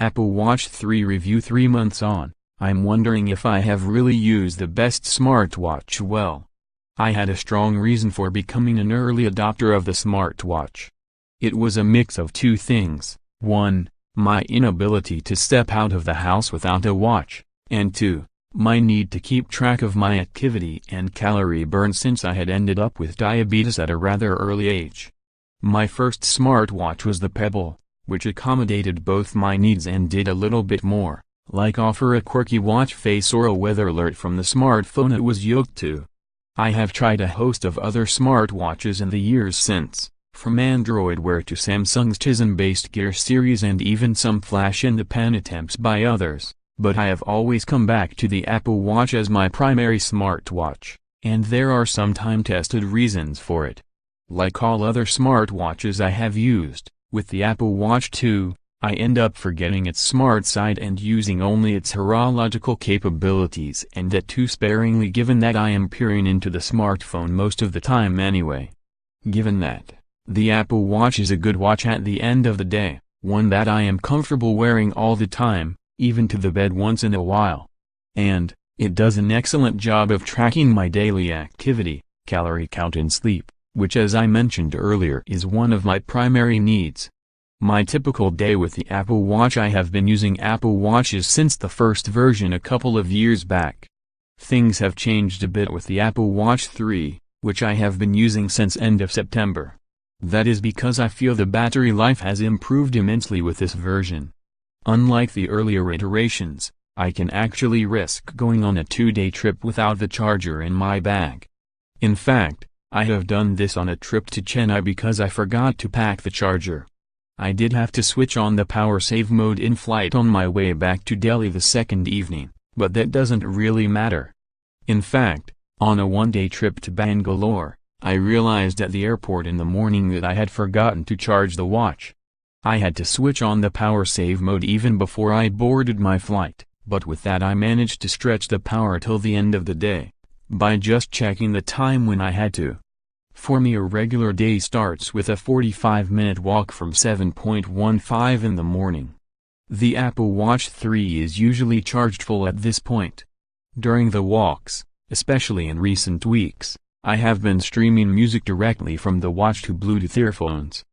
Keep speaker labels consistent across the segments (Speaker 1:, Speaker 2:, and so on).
Speaker 1: Apple Watch 3 review 3 months on, I'm wondering if I have really used the best smartwatch well. I had a strong reason for becoming an early adopter of the smartwatch. It was a mix of two things: 1, my inability to step out of the house without a watch, and 2, my need to keep track of my activity and calorie burn since I had ended up with diabetes at a rather early age. My first smartwatch was the Pebble, which accommodated both my needs and did a little bit more, like offer a quirky watch face or a weather alert from the smartphone it was yoked to. I have tried a host of other smartwatches in the years since, from Android Wear to Samsung's Tizen-based Gear series and even some flash-in-the-pan attempts by others, but I have always come back to the Apple Watch as my primary smartwatch, and there are some time-tested reasons for it. Like all other smartwatches I have used, with the Apple Watch 2, I end up forgetting its smart side and using only its horological capabilities, and that too sparingly given that I am peering into the smartphone most of the time anyway. Given that, the Apple Watch is a good watch at the end of the day, one that I am comfortable wearing all the time, even to the bed once in a while. And, it does an excellent job of tracking my daily activity, calorie count and sleep, which as I mentioned earlier is one of my primary needs. My typical day with the Apple Watch: I have been using Apple Watches since the first version a couple of years back. Things have changed a bit with the Apple Watch 3, which I have been using since end of September. That is because I feel the battery life has improved immensely with this version. Unlike the earlier iterations, I can actually risk going on a 2-day trip without the charger in my bag. In fact, I have done this on a trip to Chennai because I forgot to pack the charger. I did have to switch on the power save mode in flight on my way back to Delhi the second evening, but that doesn't really matter. In fact, on a 1-day trip to Bangalore, I realized at the airport in the morning that I had forgotten to charge the watch. I had to switch on the power save mode even before I boarded my flight, but with that I managed to stretch the power till the end of the day, by just checking the time when I had to. For me, a regular day starts with a 45-minute walk from 7:15 in the morning. The Apple Watch 3 is usually charged full at this point. During the walks, especially in recent weeks, I have been streaming music directly from the watch to Bluetooth earphones.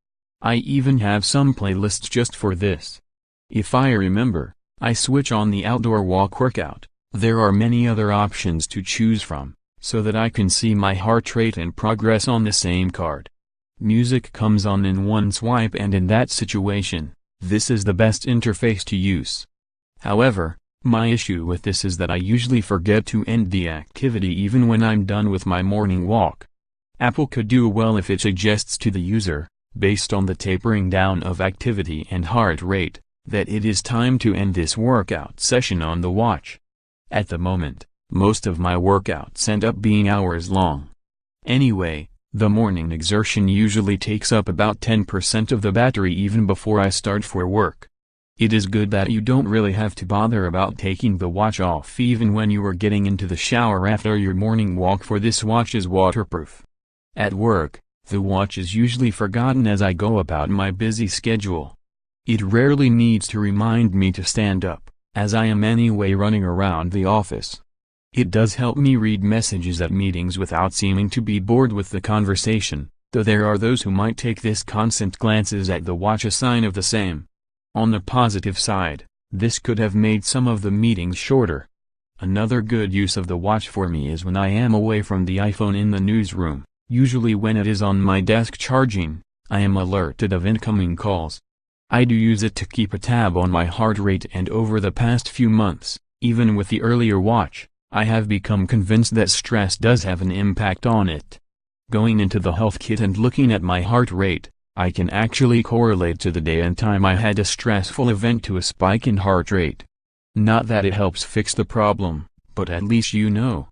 Speaker 1: I even have some playlists just for this. If I remember, I switch on the outdoor walk workout. There are many other options to choose from, so that I can see my heart rate and progress on the same card. Music comes on in one swipe, and in that situation, this is the best interface to use. However, my issue with this is that I usually forget to end the activity even when I'm done with my morning walk. Apple could do well if it suggests to the user, based on the tapering down of activity and heart rate, that it is time to end this workout session on the watch. At the moment, most of my workouts end up being hours long. Anyway, the morning exertion usually takes up about 10% of the battery even before I start for work. It is good that you don't really have to bother about taking the watch off even when you are getting into the shower after your morning walk, for this watch is waterproof. At work, the watch is usually forgotten as I go about my busy schedule. It rarely needs to remind me to stand up, as I am anyway running around the office. It does help me read messages at meetings without seeming to be bored with the conversation, though there are those who might take this constant glances at the watch a sign of the same. On the positive side, this could have made some of the meetings shorter. Another good use of the watch for me is when I am away from the iPhone in the newsroom. Usually when it is on my desk charging, I am alerted of incoming calls. I do use it to keep a tab on my heart rate, and over the past few months, even with the earlier watch, I have become convinced that stress does have an impact on it. Going into the health kit and looking at my heart rate, I can actually correlate to the day and time I had a stressful event to a spike in heart rate. Not that it helps fix the problem, but at least you know.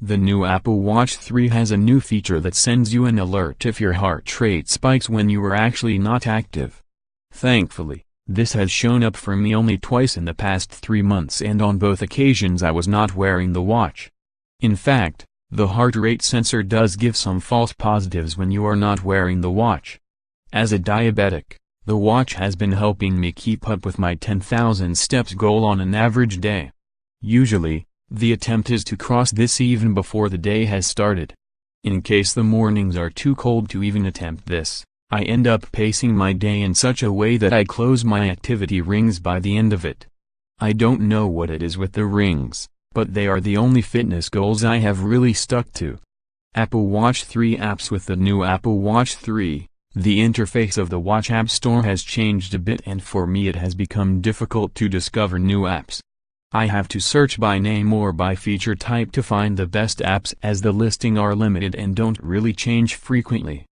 Speaker 1: The new Apple Watch 3 has a new feature that sends you an alert if your heart rate spikes when you are actually not active. Thankfully, this has shown up for me only twice in the past 3 months, and on both occasions I was not wearing the watch. In fact, the heart rate sensor does give some false positives when you are not wearing the watch. As a diabetic, The watch has been helping me keep up with my 10,000 steps goal on an average day. Usually, the attempt is to cross this even before the day has started. In case the mornings are too cold to even attempt this, I end up pacing my day in such a way that I close my activity rings by the end of it. I don't know what it is with the rings, but they are the only fitness goals I have really stuck to. Apple Watch 3 apps. With the new Apple Watch 3, the interface of the Watch App Store has changed a bit, and for me it has become difficult to discover new apps. I have to search by name or by feature type to find the best apps, as the listing are limited and don't really change frequently.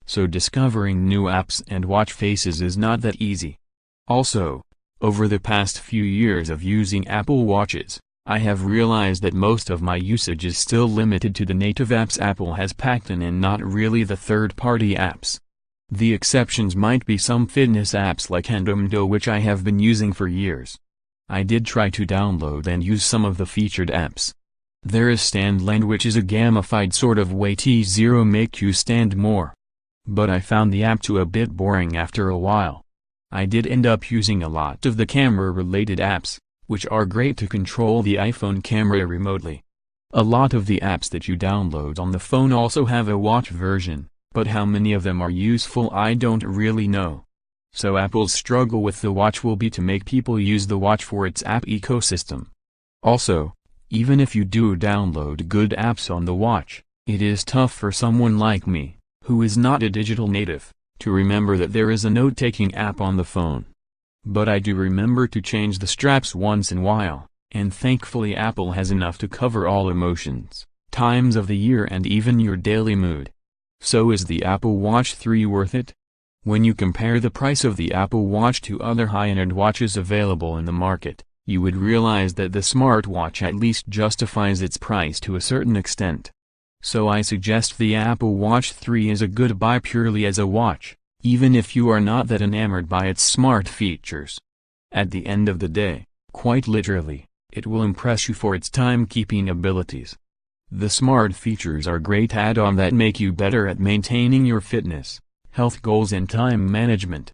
Speaker 1: So discovering new apps and watch faces is not that easy. Also, over the past few years of using Apple Watches, I have realized that most of my usage is still limited to the native apps Apple has packed in and not really the third-party apps. The exceptions might be some fitness apps like Endomdo, which I have been using for years. I did try to download and use some of the featured apps. There is Standland, which is a gamified sort of way to make you stand more. But I found the app a bit boring after a while. I did end up using a lot of the camera-related apps, which are great to control the iPhone camera remotely. A lot of the apps that you download on the phone also have a watch version, but how many of them are useful I don't really know. So Apple's struggle with the watch will be to make people use the watch for its app ecosystem. Also, even if you do download good apps on the watch, it is tough for someone like me, who is not a digital native, to remember that there is a note-taking app on the phone. But I do remember to change the straps once in a while, and thankfully Apple has enough to cover all emotions, times of the year, and even your daily mood. So is the Apple Watch 3 worth it? When you compare the price of the Apple Watch to other high-end watches available in the market, you would realize that the smartwatch at least justifies its price to a certain extent. So I suggest the Apple Watch 3 is a good buy purely as a watch, even if you are not that enamored by its smart features. At the end of the day, quite literally, it will impress you for its timekeeping abilities. The smart features are great add-on that make you better at maintaining your fitness, health goals and time management.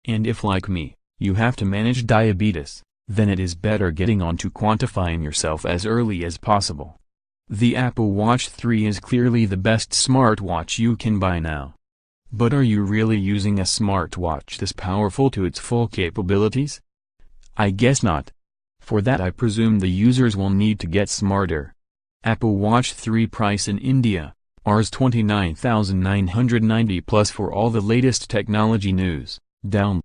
Speaker 1: And if, like me, you have to manage diabetes, then it is better getting on to quantifying yourself as early as possible. The Apple Watch 3 is clearly the best smartwatch you can buy now. But are you really using a smartwatch this powerful to its full capabilities? I guess not. For that I presume the users will need to get smarter. Apple Watch 3 price in India, Rs 29,990 plus. For all the latest technology news, download